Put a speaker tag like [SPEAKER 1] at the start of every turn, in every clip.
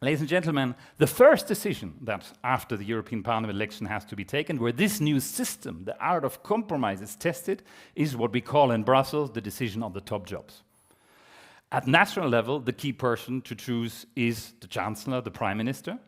[SPEAKER 1] Ladies and gentlemen, the first decision that after the European Parliament election has to be taken, where this new system, the art of compromise, is tested, is what we call in Brussels the decision on the top jobs. At national level, the key person to choose is the Chancellor, the Prime Minister.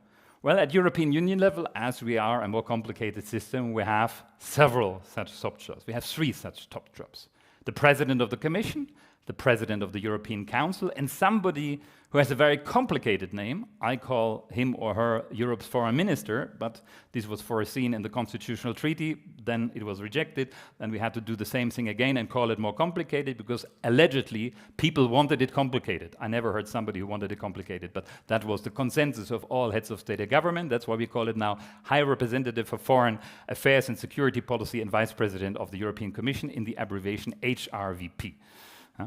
[SPEAKER 1] Well, at European Union level, as we are a more complicated system, we have several such top jobs. We have 3 such top jobs. The President of the Commission, the President of the European Council, and somebody who has a very complicated name. I call him or her Europe's Foreign Minister, but this was foreseen in the Constitutional Treaty, then it was rejected, and we had to do the same thing again and call it more complicated because allegedly people wanted it complicated. I never heard somebody who wanted it complicated, but that was the consensus of all heads of state and government. That's why we call it now High Representative for Foreign Affairs and Security Policy and Vice President of the European Commission, in the abbreviation HRVP.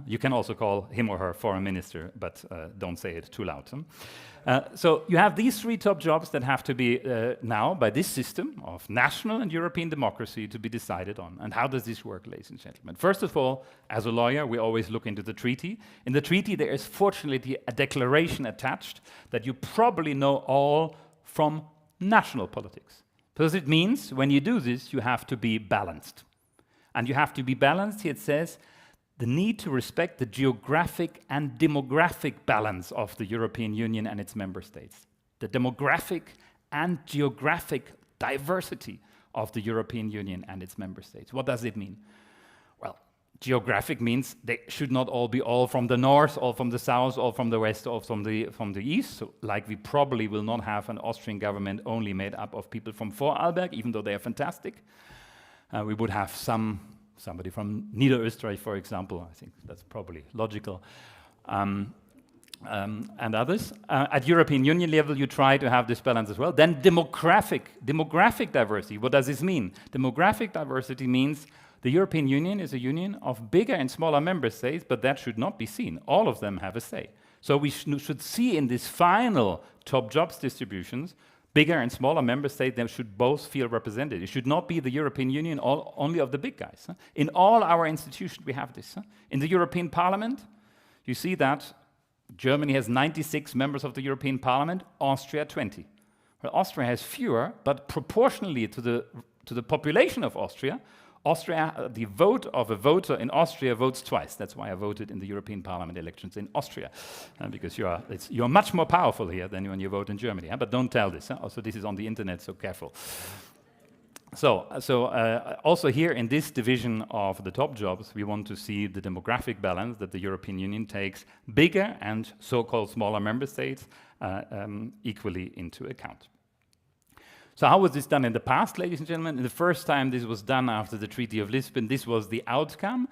[SPEAKER 1] You can also call him or her Foreign Minister, but don't say it too loud. So you have these 3 top jobs that have to be now, by this system of national and European democracy, to be decided on. And how does this work, ladies and gentlemen? First of all, as a lawyer, we always look into the treaty. In the treaty, there is fortunately a declaration attached that you probably know all from national politics. Because it means when you do this, you have to be balanced. And you have to be balanced, here it says, the need to respect the geographic and demographic balance of the European Union and its member states. The demographic and geographic diversity of the European Union and its member states. What does it mean? Well, geographic means they should not all be all from the north, all from the south, all from the west, all from the east. So, like we probably will not have an Austrian government only made up of people from Vorarlberg, even though they are fantastic. We would have somebody from Niederösterreich, for example. I think that's probably logical. And others. At European Union level, you try to have this balance as well. Then demographic diversity. What does this mean? Demographic diversity means the European Union is a union of bigger and smaller member states, but that should not be seen. All of them have a say. So we should see in this final top jobs distributions, bigger and smaller member states, they should both feel represented. It should not be the European Union only of the big guys. In all our institutions, we have this. In the European Parliament, you see that Germany has 96 members of the European Parliament, Austria 20. Well, Austria has fewer, but proportionally to the population of Austria, the vote of a voter in Austria votes twice. That's why I voted in the European Parliament elections in Austria, because you're much more powerful here than when you vote in Germany. But don't tell this. Also, this is on the internet, so careful. So also here in this division of the top jobs, we want to see the demographic balance that the European Union takes bigger and so-called smaller member states equally into account. So how was this done in the past, ladies and gentlemen? The first time this was done after the Treaty of Lisbon, this was the outcome.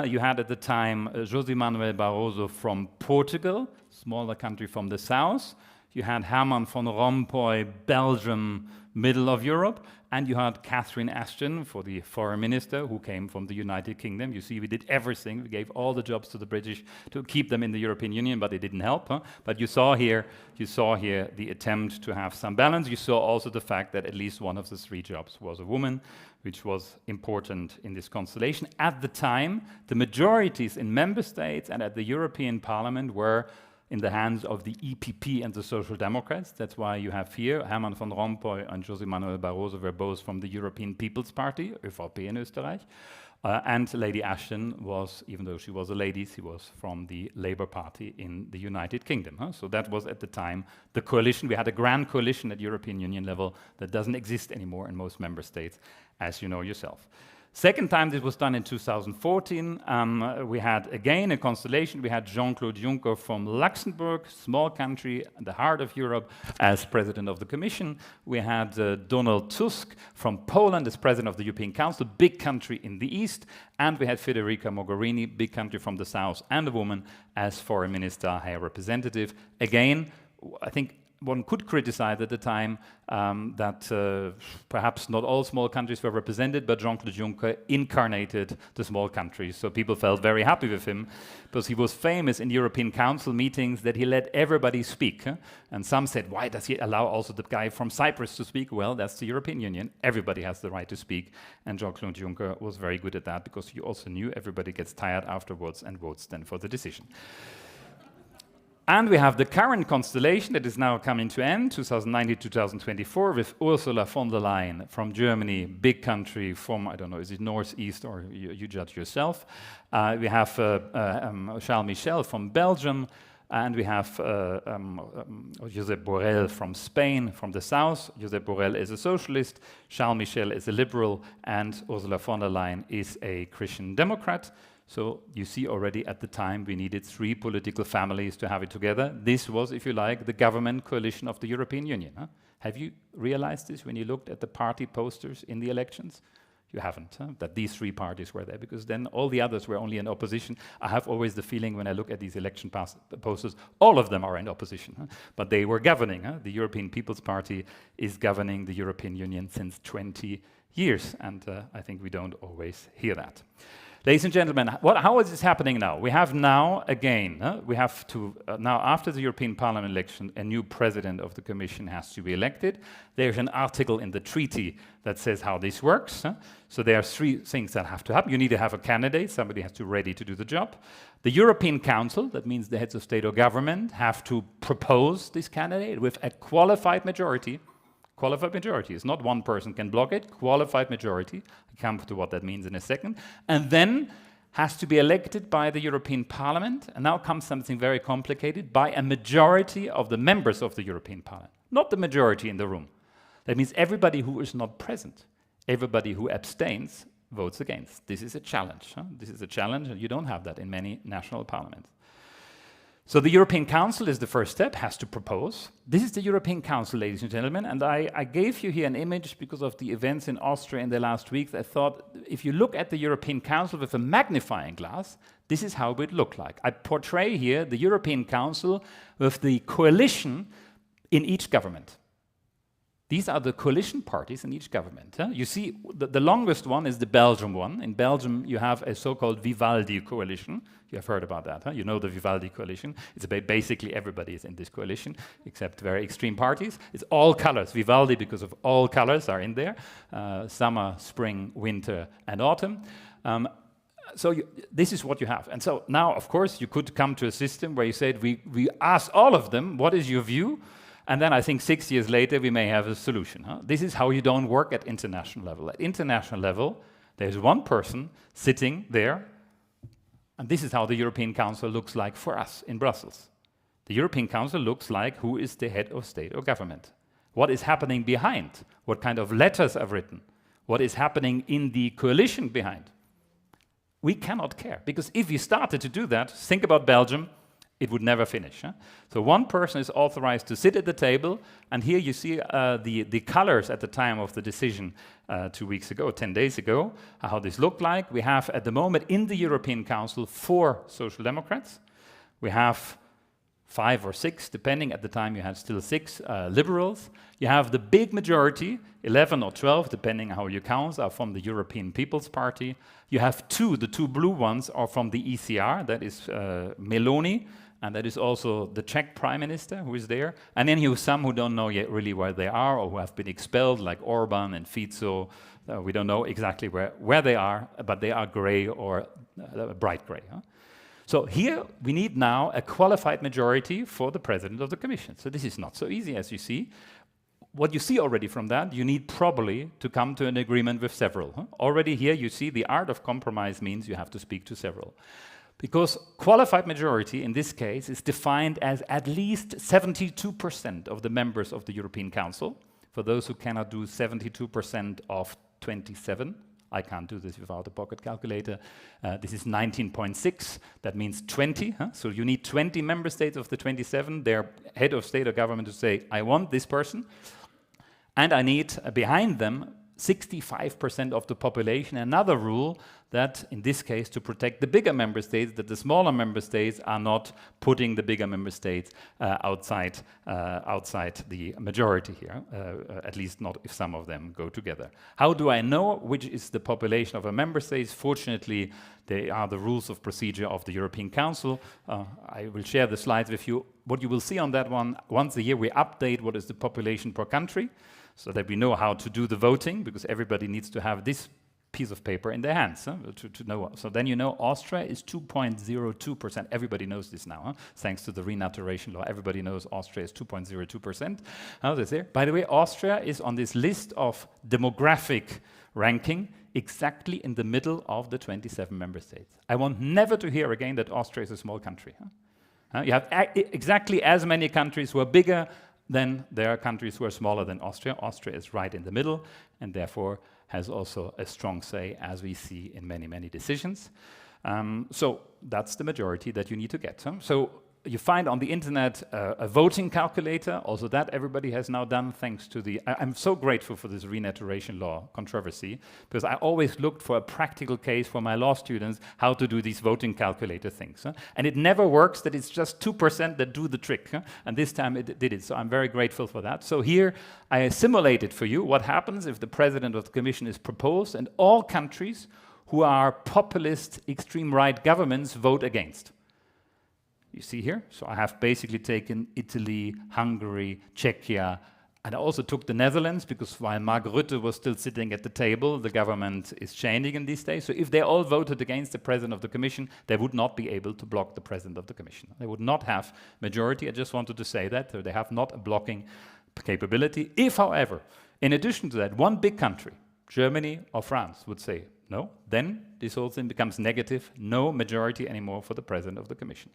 [SPEAKER 1] You had at the time José Manuel Barroso from Portugal, smaller country from the south. You had Herman van Rompuy, Belgium, middle of Europe. And you had Catherine Ashton for the foreign minister, who came from the United Kingdom. You see, we did everything. We gave all the jobs to the British to keep them in the European Union, but it didn't help. But you saw here the attempt to have some balance. You saw also the fact that at least one of the 3 jobs was a woman, which was important in this constellation. At the time, the majorities in member states and at the European Parliament were in the hands of the EPP and the Social Democrats. That's why you have here Herman van Rompuy and José Manuel Barroso were both from the European People's Party, ÖVP in Österreich. And Lady Ashton was, even though she was a lady, she was from the Labour Party in the United Kingdom. So that was at the time the coalition. We had a grand coalition at European Union level that doesn't exist anymore in most member states, as you know yourself. Second time this was done in 2014, we had again a constellation. We had Jean-Claude Juncker from Luxembourg, small country, the heart of Europe, as president of the Commission. We had Donald Tusk from Poland as president of the European Council, big country in the east. And we had Federica Mogherini, big country from the south, and a woman as foreign minister, high representative. Again, I think one could criticize at the time that perhaps not all small countries were represented, but Jean-Claude Juncker incarnated the small countries. So people felt very happy with him because he was famous in European Council meetings that he let everybody speak. And some said, why does he allow also the guy from Cyprus to speak? Well, that's the European Union. Everybody has the right to speak. And Jean-Claude Juncker was very good at that because he also knew everybody gets tired afterwards and votes then for the decision. And we have the current constellation that is now coming to end, 2019-2024, with Ursula von der Leyen from Germany, big country from, I don't know, is it northeast or you judge yourself. We have Charles Michel from Belgium, and we have Josep Borrell from Spain, from the south. Josep Borrell is a socialist, Charles Michel is a liberal, and Ursula von der Leyen is a Christian Democrat. So you see already at the time we needed 3 political families to have it together. This was, if you like, the government coalition of the European Union. Huh? Have you realized this when you looked at the party posters in the elections? You haven't, huh? That these 3 parties were there, because then all the others were only in opposition. I have always the feeling when I look at these election posters, all of them are in opposition, huh? But they were governing. Huh? The European People's Party is governing the European Union since 20 years, and I think we don't always hear that. Ladies and gentlemen, how is this happening now? We have now, again, we have to, now after the European Parliament election, a new president of the Commission has to be elected. There's an article in the treaty that says how this works. So there are 3 things that have to happen. You need to have a candidate, somebody has to be ready to do the job. The European Council, that means the heads of state or government, have to propose this candidate with a qualified majority. Qualified majority. It's not one person can block it. Qualified majority. I'll come to what that means in a second. And then has to be elected by the European Parliament. And now comes something very complicated, by a majority of the members of the European Parliament. Not the majority in the room. That means everybody who is not present, everybody who abstains, votes against. This is a challenge. Huh? This is a challenge, and you don't have that in many national parliaments. So the European Council is the first step, has to propose. This is the European Council, ladies and gentlemen, and I gave you here an image because of the events in Austria in the last weeks. I thought, if you look at the European Council with a magnifying glass, this is how it would look like. I portray here the European Council with the coalition in each government. These are the coalition parties in each government. Huh? You see, the longest one is the Belgian one. In Belgium, you have a so-called Vivaldi coalition. You have heard about that, huh? You know the Vivaldi coalition. It's about basically everybody is in this coalition, except very extreme parties. It's all colors. Vivaldi, because of all colors, are in there. Summer, spring, winter, and autumn. So this is what you have. And so now, of course, you could come to a system where you said, we ask all of them, what is your view? And then I think 6 years later, we may have a solution. Huh? This is how you don't work at international level. At international level, there's one person sitting there, and this is how the European Council looks like for us in Brussels. The European Council looks like who is the head of state or government. What is happening behind? What kind of letters are written? What is happening in the coalition behind? We cannot care, because if we started to do that, think about Belgium, it would never finish. Huh? So one person is authorized to sit at the table, and here you see the colors at the time of the decision 2 weeks ago, 10 days ago, how this looked like. We have at the moment in the European Council 4 Social Democrats. We have 5 or 6, depending. At the time you had still 6 liberals. You have the big majority, 11 or 12, depending how you count, are from the European People's Party. You have 2, the 2 blue ones are from the ECR, that is Meloni, and that is also the Czech Prime Minister who is there. And then you have some who don't know yet really where they are or who have been expelled, like Orban and Fico. We don't know exactly where they are, but they are gray or bright gray. Huh? So here we need now a qualified majority for the President of the Commission. So this is not so easy, as you see. What you see already from that, you need probably to come to an agreement with several. Huh? Already here you see the art of compromise means you have to speak to several. Because qualified majority in this case is defined as at least 72% of the members of the European Council. For those who cannot do 72% of 27, I can't do this without a pocket calculator. This is 19.6, that means 20. Huh? So you need 20 member states of the 27, their head of state or government to say, I want this person. And I need behind them 65% of the population. Another rule that, in this case, to protect the bigger member states, that the smaller member states are not putting the bigger member states outside the majority here, at least not if some of them go together. How do I know which is the population of a member state? Fortunately, they are the rules of procedure of the European Council. I will share the slides with you. What you will see on that one, once a year we update what is the population per country, so that we know how to do the voting, because everybody needs to have this piece of paper in their hands to know. So then you know Austria is 2.02%. Everybody knows this now, thanks to the renaturation law. Everybody knows Austria is 2.02%. How is there? By the way, Austria is on this list of demographic ranking exactly in the middle of the 27 member states. I want never to hear again that Austria is a small country. You have exactly as many countries who are bigger than there are countries who are smaller than Austria. Austria is right in the middle and therefore has also a strong say, as we see in many, many decisions. So that's the majority that you need to get. So you find on the internet a voting calculator, also that everybody has now done thanks to the... I'm so grateful for this renaturation law controversy, because I always looked for a practical case for my law students how to do these voting calculator things. And it never works that it's just 2% that do the trick. And this time it did it, so I'm very grateful for that. So here I simulated for you what happens if the president of the commission is proposed and all countries who are populist extreme right governments vote against. You see here? So I have basically taken Italy, Hungary, Czechia, and I also took the Netherlands, because while Mark Rutte was still sitting at the table, the government is changing in these days. So if they all voted against the president of the commission, they would not be able to block the president of the commission. They would not have majority. I just wanted to say that. So they have not a blocking capability. If, however, in addition to that, one big country, Germany or France, would say no, then this whole thing becomes negative, no majority anymore for the president of the commission.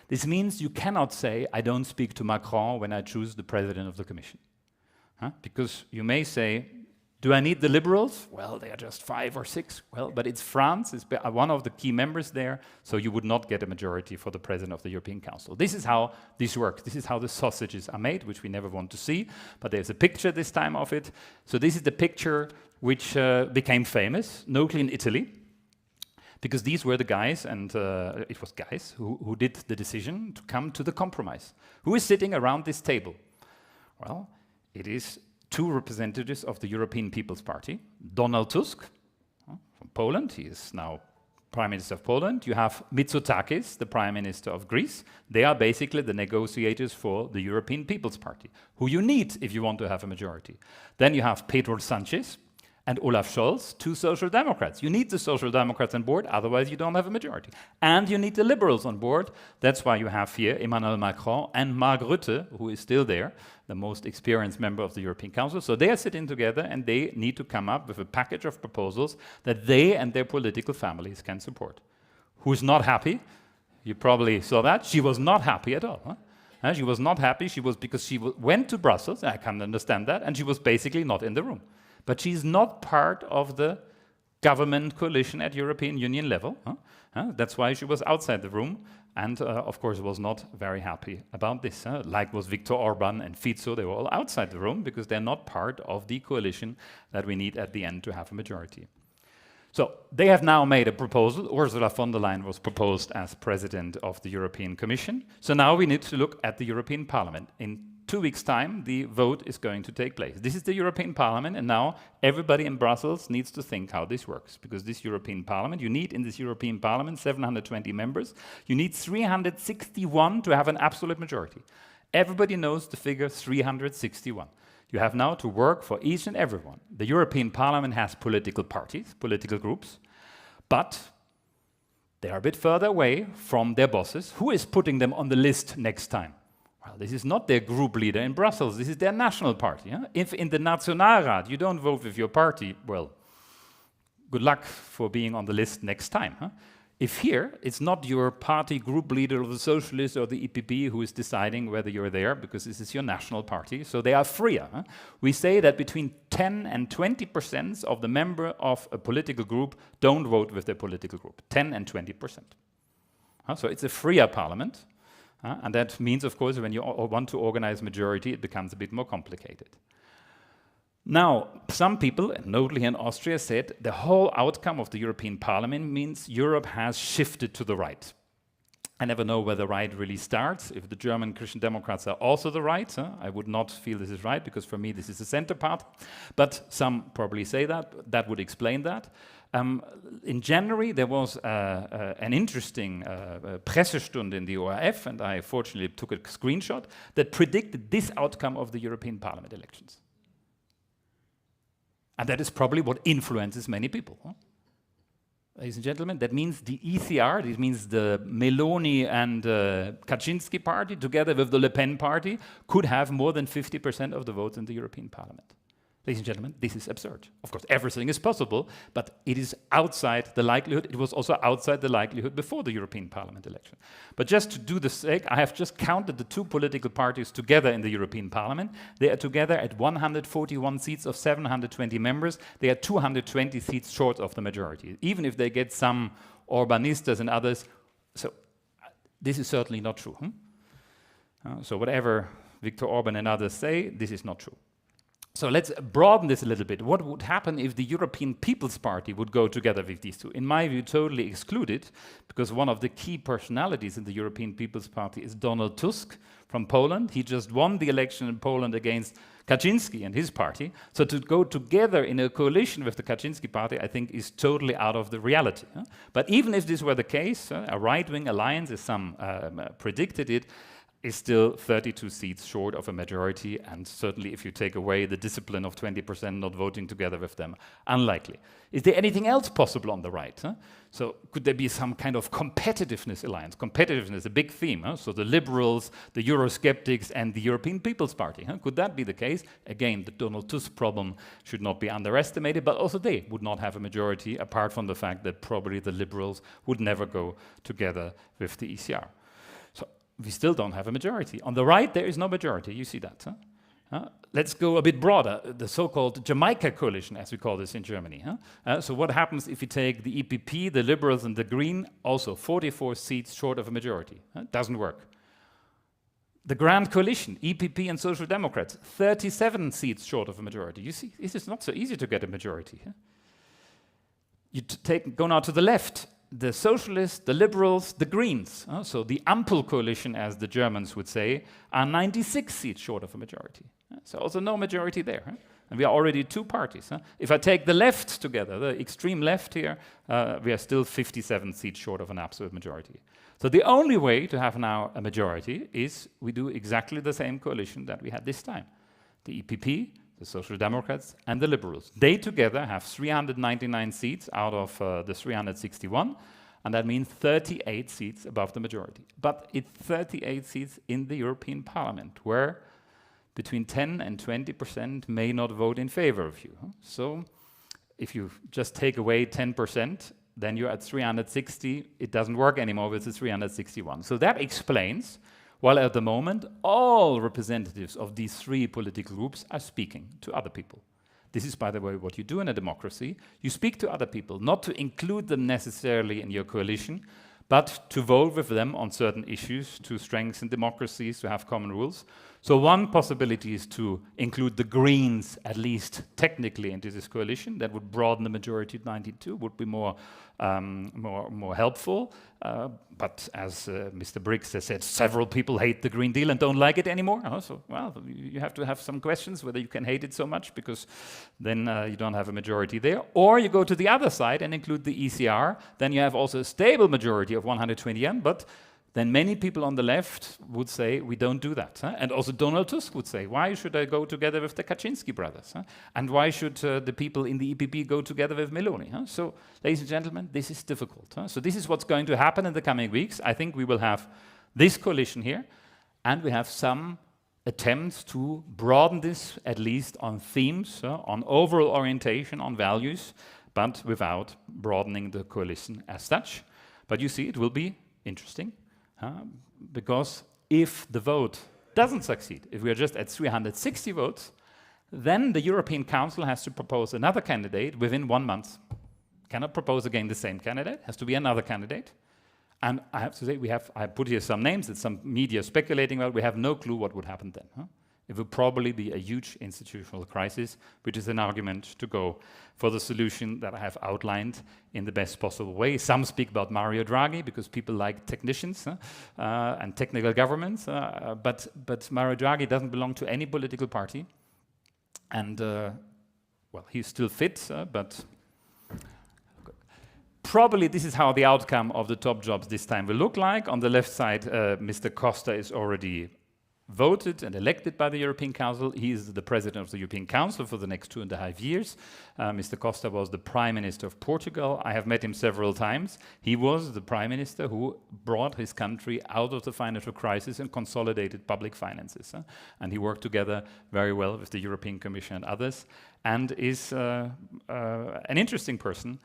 [SPEAKER 1] This means you cannot say, I don't speak to Macron when I choose the president of the commission. Because you may say, do I need the liberals? Well, they are just 5 or 6. Well, but it's France, it's one of the key members there, so you would not get a majority for the president of the European Council. This is how this works. This is how the sausages are made, which we never want to see, but there's a picture this time of it. So this is the picture which became famous, notably in Italy, because these were the guys, and it was guys, who did the decision to come to the compromise. Who is sitting around this table? Well, it is 2 representatives of the European People's Party. Donald Tusk, from Poland, he is now Prime Minister of Poland. You have Mitsotakis, the Prime Minister of Greece. They are basically the negotiators for the European People's Party, who you need if you want to have a majority. Then you have Pedro Sanchez and Olaf Scholz, 2 Social Democrats. You need the Social Democrats on board, otherwise you don't have a majority. And you need the Liberals on board. That's why you have here Emmanuel Macron and Mark Rutte, who is still there, the most experienced member of the European Council. So they are sitting together and they need to come up with a package of proposals that they and their political families can support. Who's not happy? You probably saw that. She was not happy at all. She was not happy. Because she went to Brussels, I can understand that, and she was basically not in the room. But she's not part of the government coalition at European Union level. That's why she was outside the room and, of course, was not very happy about this. Like was Viktor Orban and Fico, they were all outside the room because they're not part of the coalition that we need at the end to have a majority. So they have now made a proposal. Ursula von der Leyen was proposed as president of the European Commission. So now we need to look at the European Parliament. In 2 weeks' time, the vote is going to take place. This is the European Parliament, and now everybody in Brussels needs to think how this works. Because this European Parliament, you need in this European Parliament 720 members. You need 361 to have an absolute majority. Everybody knows the figure 361. You have now to work for each and everyone. The European Parliament has political parties, political groups, but they are a bit further away from their bosses. Who is putting them on the list next time? Well, this is not their group leader in Brussels, this is their national party. If in the Nationalrat you don't vote with your party, well, good luck for being on the list next time. If here, it's not your party group leader of the Socialists or the EPP who is deciding whether you're there, because this is your national party, so they are freer. We say that between 10 and 20% of the members of a political group don't vote with their political group, 10 and 20%. So it's a freer parliament. And that means, of course, when you want to organize majority, it becomes a bit more complicated. Now, some people, notably in Austria, said the whole outcome of the European Parliament means Europe has shifted to the right. I never know where the right really starts. If the German Christian Democrats are also the right, I would not feel this is right, because for me this is the center part. But some probably say that. That would explain that. In January, there was an interesting Pressestunde in the ORF, and I fortunately took a screenshot, that predicted this outcome of the European Parliament elections. And that is probably what influences many people. Ladies and gentlemen, that means the ECR, this means the Meloni and Kaczynski party, together with the Le Pen party, could have more than 50% of the votes in the European Parliament. Ladies and gentlemen, this is absurd. Of course, everything is possible, but it is outside the likelihood. It was also outside the likelihood before the European Parliament election. But just to do the sake, I have just counted the two political parties together in the European Parliament. They are together at 141 seats of 720 members. They are 220 seats short of the majority, even if they get some Orbanistas and others. So this is certainly not true. So whatever Viktor Orban and others say, this is not true. So let's broaden this a little bit. What would happen if the European People's Party would go together with these two? In my view, totally excluded, because one of the key personalities in the European People's Party is Donald Tusk from Poland. He just won the election in Poland against Kaczynski and his party. So to go together in a coalition with the Kaczynski party, I think, is totally out of the reality. But even if this were the case, a right-wing alliance, as some predicted it, is still 32 seats short of a majority, and certainly if you take away the discipline of 20% not voting together with them, unlikely. Is there anything else possible on the right? So could there be some kind of competitiveness alliance? Competitiveness, a big theme. So the liberals, the Eurosceptics, and the European People's Party. Could that be the case? Again, the Donald Tusk problem should not be underestimated, but also they would not have a majority, apart from the fact that probably the liberals would never go together with the ECR. We still don't have a majority. On the right, there is no majority. You see that. Let's go a bit broader, the so-called Jamaica coalition, as we call this in Germany. So what happens if you take the EPP, the Liberals, and the Green, also 44 seats short of a majority? Doesn't work. The Grand Coalition, EPP and Social Democrats, 37 seats short of a majority. You see, it is not so easy to get a majority. You go now to the left. The Socialists, the Liberals, the Greens, so the Ampel coalition, as the Germans would say, are 96 seats short of a majority. So also no majority there. And we are already two parties. If I take the left together, the extreme left here, we are still 57 seats short of an absolute majority. So the only way to have now a majority is we do exactly the same coalition that we had this time. The EPP, the Social Democrats, and the Liberals. They together have 399 seats out of the 361, and that means 38 seats above the majority. But it's 38 seats in the European Parliament, where between 10 and 20% may not vote in favor of you. So if you just take away 10%, then you're at 360. It doesn't work anymore with the 361. So that explains while at the moment, all representatives of these three political groups are speaking to other people. This is, by the way, what you do in a democracy. You speak to other people, not to include them necessarily in your coalition, but to vote with them on certain issues, to strengthen democracies, to have common rules. So one possibility is to include the Greens, at least technically, into this coalition. That would broaden the majority to 92, would be more helpful. But as Mr. Briggs has said, several people hate the Green Deal and don't like it anymore. So, well, you have to have some questions whether you can hate it so much, because then you don't have a majority there. Or you go to the other side and include the ECR. Then you have also a stable majority of 120, but then many people on the left would say, we don't do that. And also Donald Tusk would say, why should I go together with the Kaczynski brothers? And why should the people in the EPP go together with Meloni? So, ladies and gentlemen, this is difficult. So this is what's going to happen in the coming weeks. I think we will have this coalition here, and we have some attempts to broaden this, at least on themes, on overall orientation, on values, but without broadening the coalition as such. But you see, it will be interesting. Because if the vote doesn't succeed, if we are just at 360 votes, then the European Council has to propose another candidate within 1 month. Cannot propose again the same candidate, has to be another candidate. And I have to say, I put here some names that some media speculating about. We have no clue what would happen then. It will probably be a huge institutional crisis, which is an argument to go for the solution that I have outlined in the best possible way. Some speak about Mario Draghi, because people like technicians and technical governments, but Mario Draghi doesn't belong to any political party. And, well, he's still fit, but probably this is how the outcome of the top jobs this time will look like. On the left side, Mr. Costa is already voted and elected by the European Council. He is the president of the European Council for the next 2.5 years. Mr. Costa was the Prime Minister of Portugal. I have met him several times. He was the Prime Minister who brought his country out of the financial crisis and consolidated public finances. And he worked together very well with the European Commission and others, and is an interesting person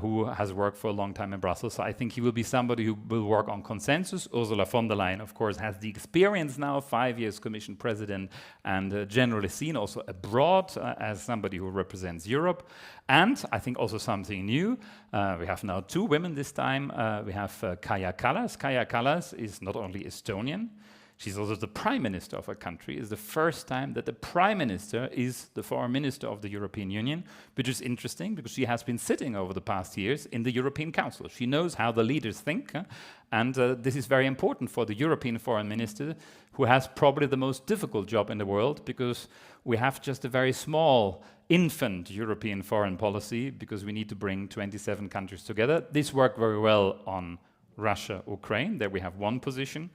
[SPEAKER 1] who has worked for a long time in Brussels. So I think he will be somebody who will work on consensus. Ursula von der Leyen, of course, has the experience now, 5 years Commission President, and generally seen also abroad as somebody who represents Europe. And I think also something new, we have now 2 women this time. We have Kaja Kallas. Kaja Kallas is not only Estonian, she's also the Prime Minister of a country. It's the first time that the Prime Minister is the Foreign Minister of the European Union, which is interesting because she has been sitting over the past years in the European Council. She knows how the leaders think, and this is very important for the European Foreign Minister, who has probably the most difficult job in the world, because we have just a very small infant European foreign policy, because we need to bring 27 countries together. This worked very well on Russia, Ukraine. There we have one position.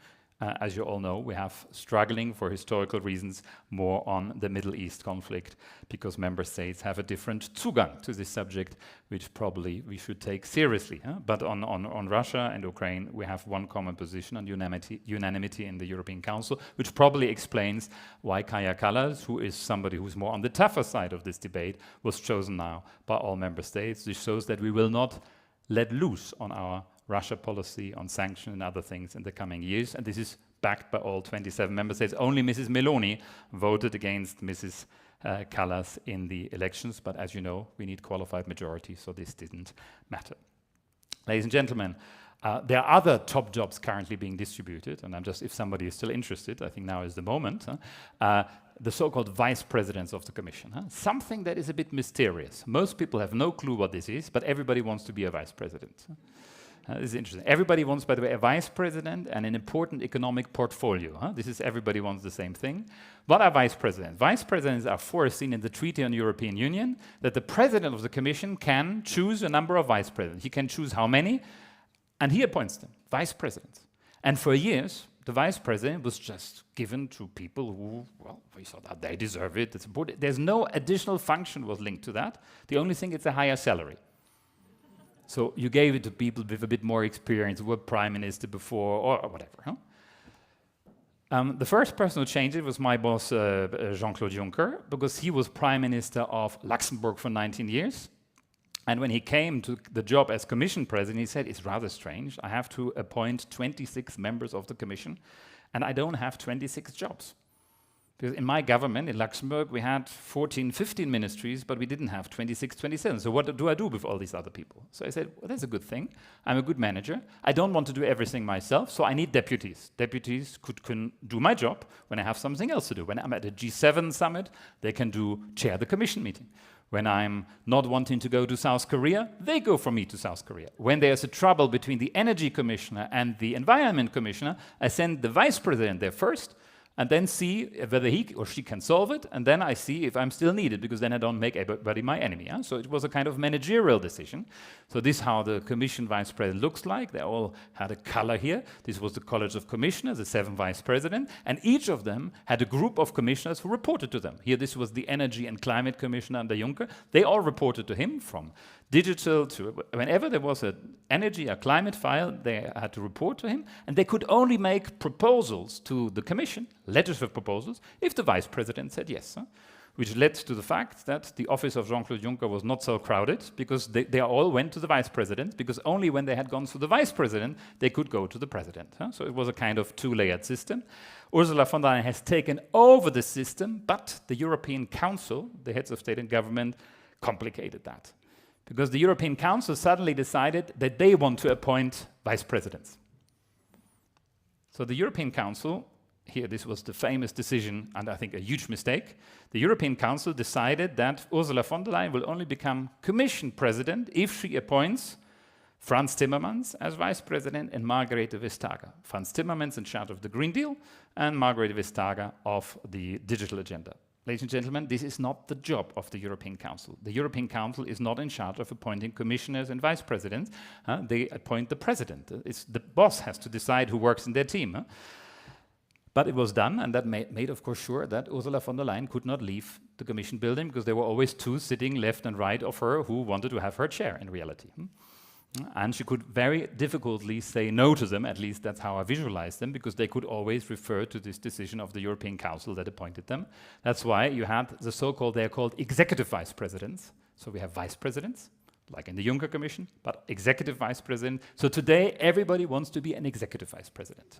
[SPEAKER 1] As you all know, we have struggling for historical reasons more on the Middle East conflict, because member states have a different Zugang to this subject, which probably we should take seriously. But on Russia and Ukraine, we have one common position on unanimity in the European Council, which probably explains why Kaja Kallas, who is somebody who's more on the tougher side of this debate, was chosen now by all member states. This shows that we will not let loose on our Russia policy, on sanctions and other things in the coming years, and this is backed by all 27 member states. Only Mrs. Meloni voted against Mrs. Kallas in the elections, but as you know, we need qualified majority, so this didn't matter. Ladies and gentlemen, there are other top jobs currently being distributed, and if somebody is still interested, I think now is the moment. The so-called vice presidents of the Commission. Something that is a bit mysterious. Most people have no clue what this is, but everybody wants to be a vice president. This is interesting. Everybody wants, by the way, a vice president and an important economic portfolio. This is everybody wants the same thing. What are vice presidents? Vice presidents are foreseen in the Treaty on the European Union, that the president of the Commission can choose a number of vice presidents. He can choose how many, and he appoints them, vice presidents. And for years, the vice president was just given to people who, well, we saw that they deserve it. It's important. There's no additional function was linked to that. The only thing, it's a higher salary. So you gave it to people with a bit more experience, who were prime minister before, or whatever. The first person who changed it was my boss, Jean-Claude Juncker, because he was prime minister of Luxembourg for 19 years. And when he came to the job as Commission President, he said, it's rather strange. I have to appoint 26 members of the Commission, and I don't have 26 jobs. Because in my government, in Luxembourg, we had 14, 15 ministries, but we didn't have 26, 27. So what do I do with all these other people? So I said, well, that's a good thing. I'm a good manager. I don't want to do everything myself, so I need deputies. Deputies can do my job when I have something else to do. When I'm at a G7 summit, they can chair the Commission meeting. When I'm not wanting to go to South Korea, they go for me to South Korea. When there's a trouble between the Energy Commissioner and the Environment Commissioner, I send the Vice President there first, and then see whether he or she can solve it, and then I see if I'm still needed, because then I don't make everybody my enemy. So it was a kind of managerial decision. So this is how the Commission Vice President looks like. They all had a color here. This was the College of Commissioners, the 7 Vice Presidents, and each of them had a group of commissioners who reported to them. Here this was the Energy and Climate Commissioner under Juncker. They all reported to him, from digital to whenever there was an energy or climate file, they had to report to him, and they could only make proposals to the Commission, legislative proposals, if the Vice President said yes, which led to the fact that the office of Jean-Claude Juncker was not so crowded, because they all went to the Vice President, because only when they had gone to the Vice President, they could go to the President. So it was a kind of 2-layered system. Ursula von der Leyen has taken over the system, but the European Council, the heads of state and government, complicated that. Because the European Council suddenly decided that they want to appoint vice presidents. So the European Council, here this was the famous decision, and I think a huge mistake, the European Council decided that Ursula von der Leyen will only become Commission President if she appoints Franz Timmermans as Vice President and Margrethe Vestager. Franz Timmermans in charge of the Green Deal and Margrethe Vestager of the digital agenda. Ladies and gentlemen, this is not the job of the European Council. The European Council is not in charge of appointing commissioners and vice presidents. They appoint the president. The boss has to decide who works in their team. But it was done, and that made, of course, sure that Ursula von der Leyen could not leave the Commission building, because there were always two sitting left and right of her who wanted to have her chair in reality. And she could very difficultly say no to them, at least that's how I visualize them, because they could always refer to this decision of the European Council that appointed them. That's why you had the so-called, they're called executive vice presidents. So we have vice presidents, like in the Juncker Commission, but executive vice president. So today, everybody wants to be an executive vice president.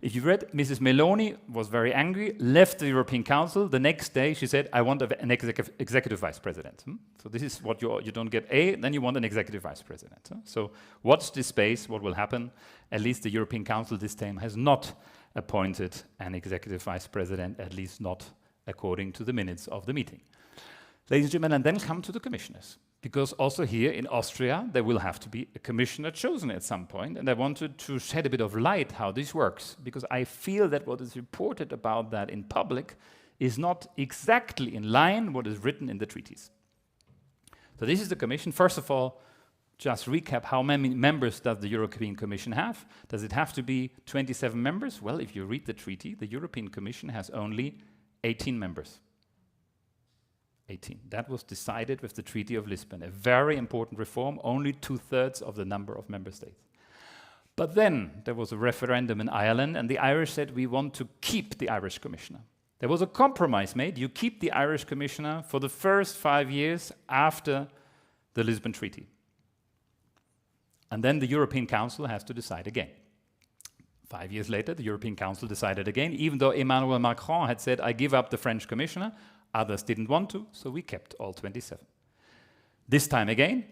[SPEAKER 1] If you read, Mrs. Meloni was very angry, left the European Council. The next day, she said, I want an executive vice president. So this is what you don't get A, then you want an executive vice president. So watch this space, what will happen. At least the European Council this time has not appointed an executive vice president, at least not according to the minutes of the meeting. Ladies and gentlemen, and then come to the commissioners. Because also here in Austria, there will have to be a commissioner chosen at some point, and I wanted to shed a bit of light how this works, because I feel that what is reported about that in public is not exactly in line what is written in the treaties. So this is the Commission. First of all, just recap, how many members does the European Commission have? Does it have to be 27 members? Well, if you read the treaty, the European Commission has only 18 members. 18. That was decided with the Treaty of Lisbon, a very important reform, only 2/3 of the number of member states. But then there was a referendum in Ireland, and the Irish said, we want to keep the Irish commissioner. There was a compromise made. You keep the Irish commissioner for the first 5 years after the Lisbon Treaty. And then the European Council has to decide again. 5 years later, the European Council decided again, even though Emmanuel Macron had said, I give up the French commissioner. Others didn't want to, so we kept all 27. This time again,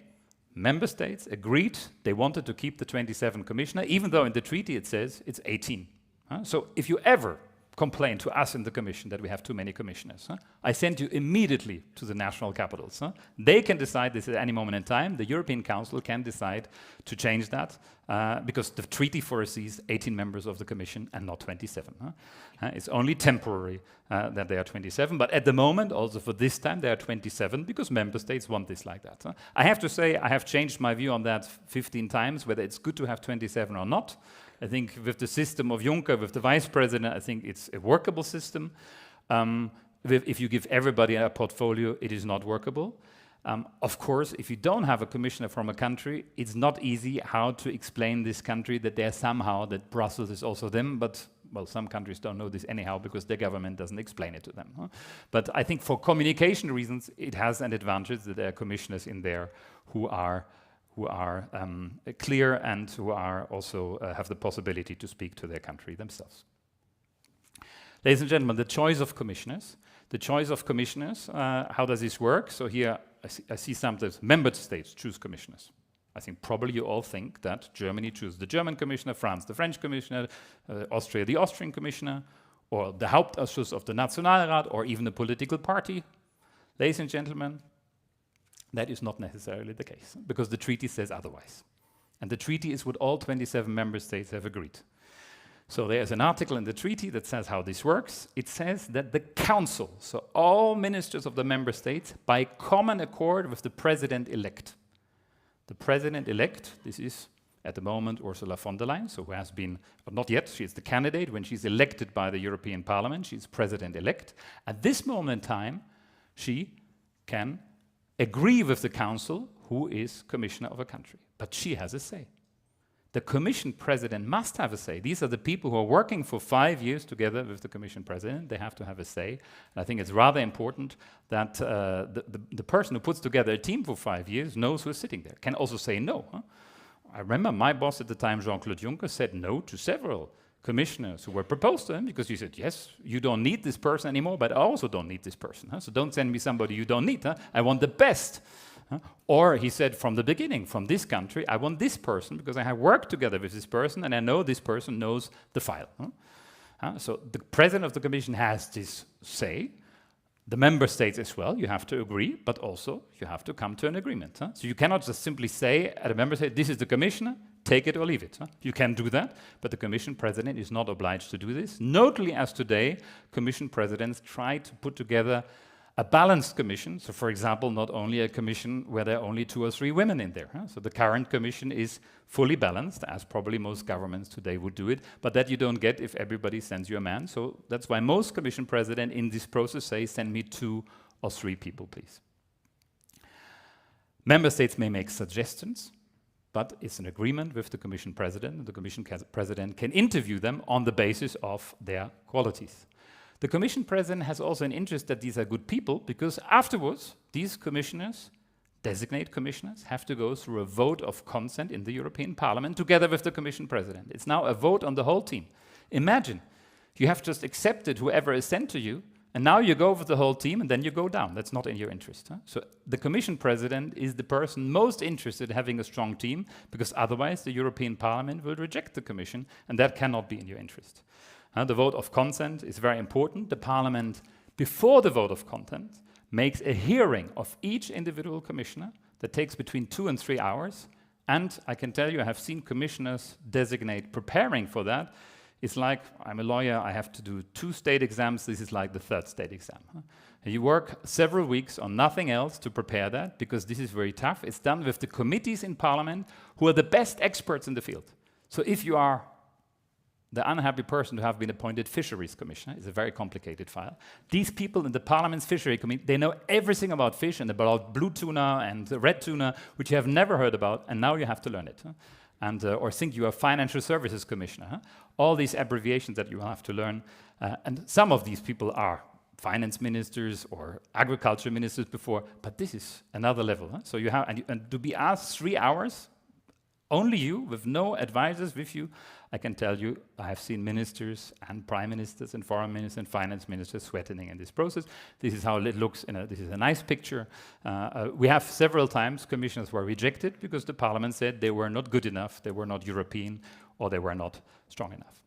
[SPEAKER 1] member states agreed they wanted to keep the 27 commissioner, even though in the treaty it says it's 18. So if you ever complain to us in the Commission that we have too many commissioners, I send you immediately to the national capitals. They can decide this at any moment in time. The European Council can decide to change that because the treaty foresees 18 members of the Commission and not 27. It's only temporary that they are 27, but at the moment, also for this time, they are 27 because member states want this like that. I have to say, I have changed my view on that 15 times, whether it's good to have 27 or not. I think with the system of Juncker, with the vice president, I think it's a workable system. If you give everybody a portfolio, it is not workable. Of course, if you don't have a commissioner from a country, it's not easy how to explain this country that they're somehow, that Brussels is also them, but well, some countries don't know this anyhow because their government doesn't explain it to them. But I think for communication reasons, it has an advantage that there are commissioners in there who are clear and who are also have the possibility to speak to their country themselves. Ladies and gentlemen, the choice of commissioners. The choice of commissioners, how does this work? So here I see sometimes member states choose commissioners. I think probably you all think that Germany chooses the German commissioner, France the French commissioner, Austria the Austrian commissioner, or the Hauptausschuss of the Nationalrat, or even a political party. Ladies and gentlemen, that is not necessarily the case, because the treaty says otherwise. And the treaty is what all 27 member states have agreed. So there's an article in the treaty that says how this works. It says that the council, so all ministers of the member states, by common accord with the president-elect. The president-elect, this is at the moment Ursula von der Leyen, so who has been, but not yet, she is the candidate. When she's elected by the European Parliament, she's president-elect. At this moment in time, she can agree with the council who is commissioner of a country. But she has a say. The commission president must have a say. These are the people who are working for 5 years together with the commission president. They have to have a say. And I think it's rather important that the person who puts together a team for 5 years knows who's sitting there, can also say no. I remember my boss at the time, Jean-Claude Juncker, said no to several commissioners who were proposed to him because he said, yes, you don't need this person anymore, but I also don't need this person. So don't send me somebody you don't need. I want the best. Or he said from the beginning, from this country, I want this person because I have worked together with this person and I know this person knows the file. So the president of the commission has this say. The member states as well, you have to agree, but also you have to come to an agreement. So you cannot just simply say at a member state, this is the commissioner, take it or leave it. You can do that, but the commission president is not obliged to do this. Notably as today, commission presidents try to put together A balanced commission, so for example, not only a commission where there are only 2 or 3 women in there. So the current commission is fully balanced, as probably most governments today would do it, but that you don't get if everybody sends you a man. So that's why most commission presidents in this process say, send me 2 or 3 people, please. Member states may make suggestions, but it's an agreement with the commission president, and the commission president can interview them on the basis of their qualities. The commission president has also an interest that these are good people, because afterwards, these commissioners, designate commissioners, have to go through a vote of consent in the European Parliament together with the commission president. It's now a vote on the whole team. Imagine, you have just accepted whoever is sent to you, and now you go with the whole team, and then you go down. That's not in your interest. So the commission president is the person most interested in having a strong team, because otherwise the European Parliament will reject the commission, and that cannot be in your interest. The vote of consent is very important. The Parliament, before the vote of consent, makes a hearing of each individual commissioner that takes between 2 and 3 hours. And I can tell you, I have seen commissioners designate preparing for that. It's like, I'm a lawyer, I have to do 2 state exams. This is like the 3rd state exam. You work several weeks on nothing else to prepare that, because this is very tough. It's done with the committees in Parliament who are the best experts in the field. So if you are the unhappy person to have been appointed fisheries commissioner, is a very complicated file. These people in the Parliament's fishery committee, they know everything about fish and about blue tuna and red tuna, which you have never heard about, and now you have to learn it. And or think you are financial services commissioner. All these abbreviations that you have to learn, and some of these people are finance ministers or agriculture ministers before, but this is another level. So you have, and to be asked 3 hours, only you, with no advisors with you, I can tell you, I have seen ministers and prime ministers and foreign ministers and finance ministers sweating in this process. This is how it looks. This is a nice picture. We have several times commissioners were rejected because the Parliament said they were not good enough, they were not European, or they were not strong enough.